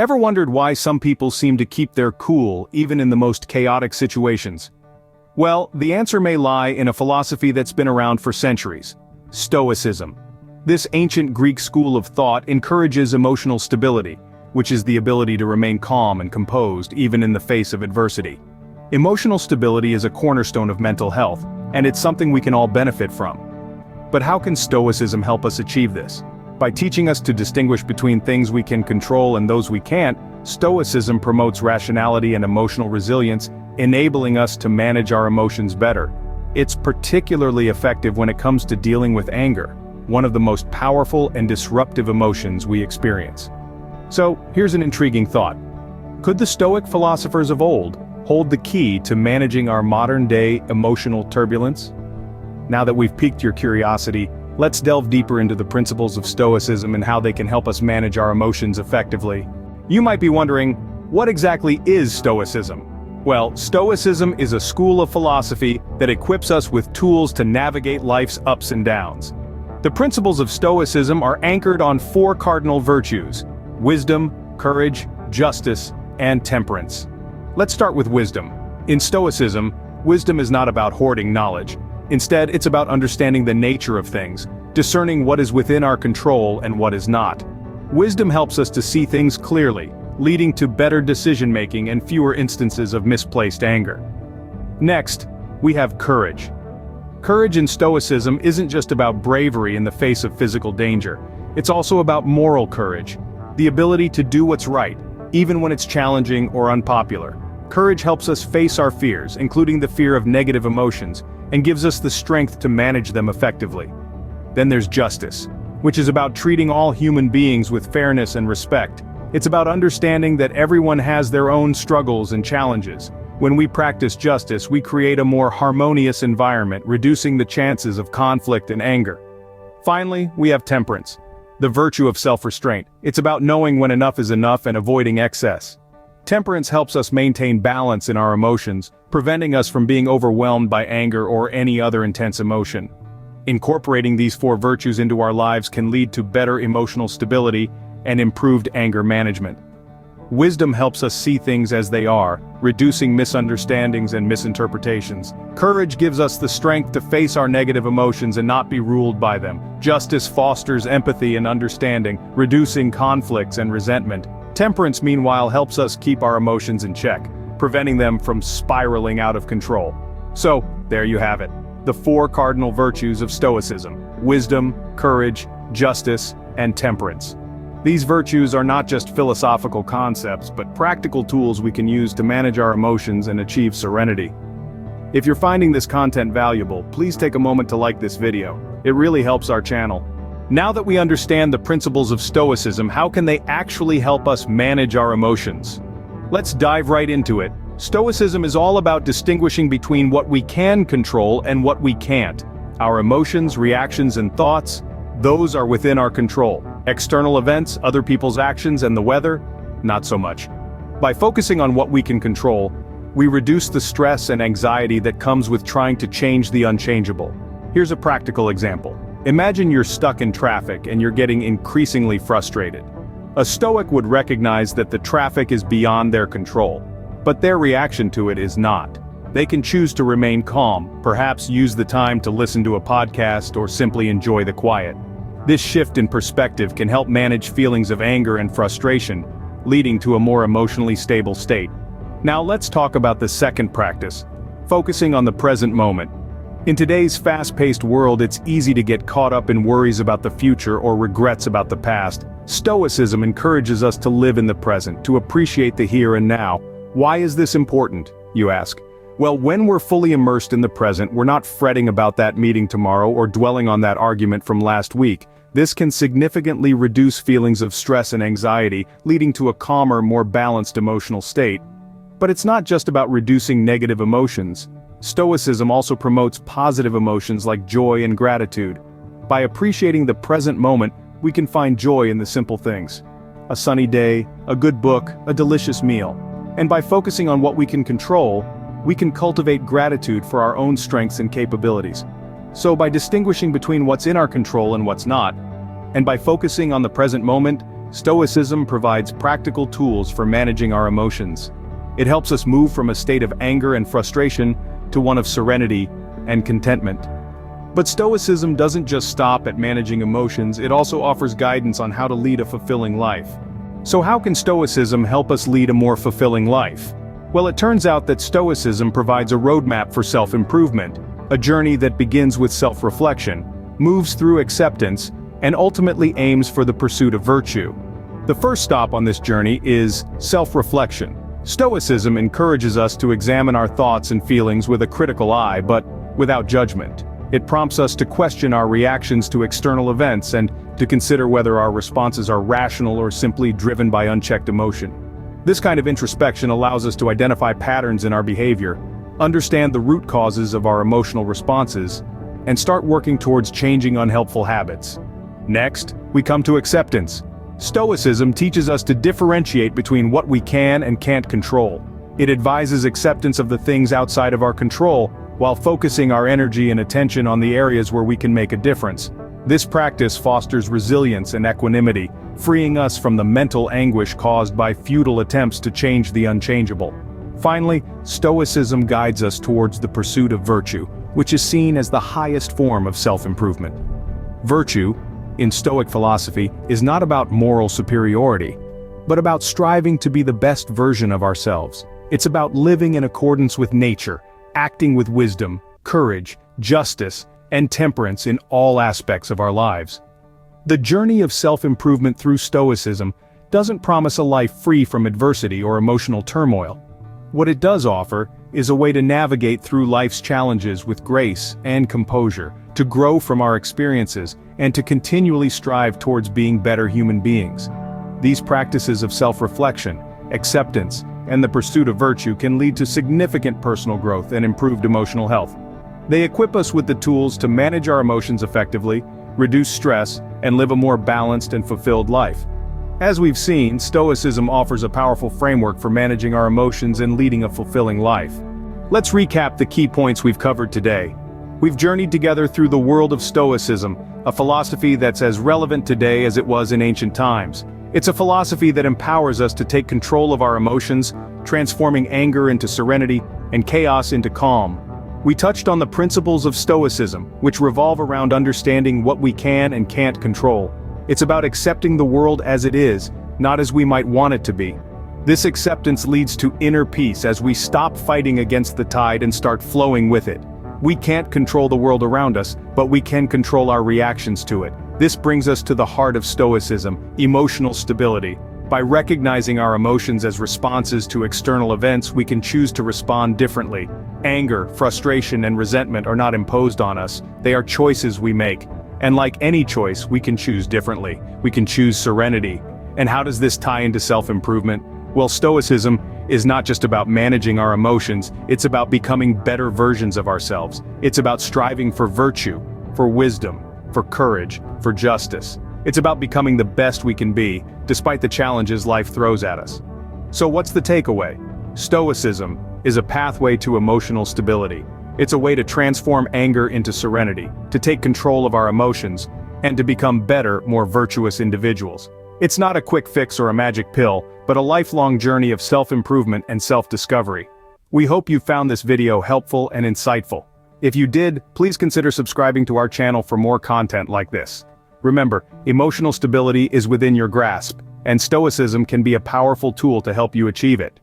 Ever wondered why some people seem to keep their cool even in the most chaotic situations? Well, the answer may lie in a philosophy that's been around for centuries: Stoicism. This ancient Greek school of thought encourages emotional stability, which is the ability to remain calm and composed even in the face of adversity. Emotional stability is a cornerstone of mental health, and it's something we can all benefit from. But how can Stoicism help us achieve this? By teaching us to distinguish between things we can control and those we can't, Stoicism promotes rationality and emotional resilience, enabling us to manage our emotions better. It's particularly effective when it comes to dealing with anger, one of the most powerful and disruptive emotions we experience. So, here's an intriguing thought. Could the Stoic philosophers of old hold the key to managing our modern-day emotional turbulence? Now that we've piqued your curiosity, let's delve deeper into the principles of Stoicism and how they can help us manage our emotions effectively. You might be wondering, what exactly is Stoicism? Well, Stoicism is a school of philosophy that equips us with tools to navigate life's ups and downs. The principles of Stoicism are anchored on four cardinal virtues: wisdom, courage, justice, and temperance. Let's start with wisdom. In Stoicism, wisdom is not about hoarding knowledge. Instead, it's about understanding the nature of things, discerning what is within our control and what is not. Wisdom helps us to see things clearly, leading to better decision-making and fewer instances of misplaced anger. Next, we have courage. Courage in Stoicism isn't just about bravery in the face of physical danger. It's also about moral courage, the ability to do what's right, even when it's challenging or unpopular. Courage helps us face our fears, including the fear of negative emotions, and gives us the strength to manage them effectively. Then there's justice, which is about treating all human beings with fairness and respect. It's about understanding that everyone has their own struggles and challenges. When we practice justice, we create a more harmonious environment, reducing the chances of conflict and anger. Finally, we have temperance, the virtue of self-restraint. It's about knowing when enough is enough and avoiding excess. Temperance helps us maintain balance in our emotions, preventing us from being overwhelmed by anger or any other intense emotion. Incorporating these four virtues into our lives can lead to better emotional stability and improved anger management. Wisdom helps us see things as they are, reducing misunderstandings and misinterpretations. Courage gives us the strength to face our negative emotions and not be ruled by them. Justice fosters empathy and understanding, reducing conflicts and resentment. Temperance, meanwhile, helps us keep our emotions in check, preventing them from spiraling out of control. So, there you have it. The four cardinal virtues of Stoicism: wisdom, courage, justice, and temperance. These virtues are not just philosophical concepts, but practical tools we can use to manage our emotions and achieve serenity. If you're finding this content valuable, please take a moment to like this video. It really helps our channel. Now that we understand the principles of Stoicism, how can they actually help us manage our emotions? Let's dive right into it. Stoicism is all about distinguishing between what we can control and what we can't. Our emotions, reactions, and thoughts, those are within our control. External events, other people's actions, and the weather, not so much. By focusing on what we can control, we reduce the stress and anxiety that comes with trying to change the unchangeable. Here's a practical example. Imagine you're stuck in traffic and you're getting increasingly frustrated. A Stoic would recognize that the traffic is beyond their control, but their reaction to it is not. They can choose to remain calm, perhaps use the time to listen to a podcast or simply enjoy the quiet. This shift in perspective can help manage feelings of anger and frustration, leading to a more emotionally stable state. Now let's talk about the second practice, focusing on the present moment. In today's fast-paced world, it's easy to get caught up in worries about the future or regrets about the past. Stoicism encourages us to live in the present, to appreciate the here and now. Why is this important, you ask? Well, when we're fully immersed in the present, we're not fretting about that meeting tomorrow or dwelling on that argument from last week. This can significantly reduce feelings of stress and anxiety, leading to a calmer, more balanced emotional state. But it's not just about reducing negative emotions. Stoicism also promotes positive emotions like joy and gratitude. By appreciating the present moment, we can find joy in the simple things. A sunny day, a good book, a delicious meal. And by focusing on what we can control, we can cultivate gratitude for our own strengths and capabilities. So by distinguishing between what's in our control and what's not, and by focusing on the present moment, Stoicism provides practical tools for managing our emotions. It helps us move from a state of anger and frustration to one of serenity and contentment. But Stoicism doesn't just stop at managing emotions, it also offers guidance on how to lead a fulfilling life. So how can Stoicism help us lead a more fulfilling life? Well, it turns out that Stoicism provides a roadmap for self-improvement, a journey that begins with self-reflection, moves through acceptance, and ultimately aims for the pursuit of virtue. The first stop on this journey is self-reflection. Stoicism encourages us to examine our thoughts and feelings with a critical eye, but without judgment. It prompts us to question our reactions to external events and to consider whether our responses are rational or simply driven by unchecked emotion. This kind of introspection allows us to identify patterns in our behavior, understand the root causes of our emotional responses, and start working towards changing unhelpful habits. Next, we come to acceptance. Stoicism teaches us to differentiate between what we can and can't control. It advises acceptance of the things outside of our control, while focusing our energy and attention on the areas where we can make a difference. This practice fosters resilience and equanimity, freeing us from the mental anguish caused by futile attempts to change the unchangeable. Finally, Stoicism guides us towards the pursuit of virtue, which is seen as the highest form of self-improvement. Virtue, in Stoic philosophy, is not about moral superiority, but about striving to be the best version of ourselves. It's about living in accordance with nature, acting with wisdom, courage, justice, and temperance in all aspects of our lives. The journey of self-improvement through Stoicism doesn't promise a life free from adversity or emotional turmoil. What it does offer is a way to navigate through life's challenges with grace and composure, to grow from our experiences, and to continually strive towards being better human beings. These practices of self-reflection, acceptance, and the pursuit of virtue can lead to significant personal growth and improved emotional health. They equip us with the tools to manage our emotions effectively, reduce stress, and live a more balanced and fulfilled life. As we've seen, Stoicism offers a powerful framework for managing our emotions and leading a fulfilling life. Let's recap the key points we've covered today. We've journeyed together through the world of Stoicism, a philosophy that's as relevant today as it was in ancient times. It's a philosophy that empowers us to take control of our emotions, transforming anger into serenity and chaos into calm. We touched on the principles of Stoicism, which revolve around understanding what we can and can't control. It's about accepting the world as it is, not as we might want it to be. This acceptance leads to inner peace as we stop fighting against the tide and start flowing with it. We can't control the world around us, but we can control our reactions to it. This brings us to the heart of Stoicism, emotional stability. By recognizing our emotions as responses to external events, we can choose to respond differently. Anger, frustration, and resentment are not imposed on us, they are choices we make. And like any choice, we can choose differently. We can choose serenity. And how does this tie into self-improvement? Well, Stoicism is not just about managing our emotions, it's about becoming better versions of ourselves. It's about striving for virtue, for wisdom, for courage, for justice. It's about becoming the best we can be, despite the challenges life throws at us. So what's the takeaway? Stoicism is a pathway to emotional stability. It's a way to transform anger into serenity, to take control of our emotions, and to become better, more virtuous individuals. It's not a quick fix or a magic pill, but a lifelong journey of self-improvement and self-discovery. We hope you found this video helpful and insightful. If you did, please consider subscribing to our channel for more content like this. Remember, emotional stability is within your grasp, and Stoicism can be a powerful tool to help you achieve it.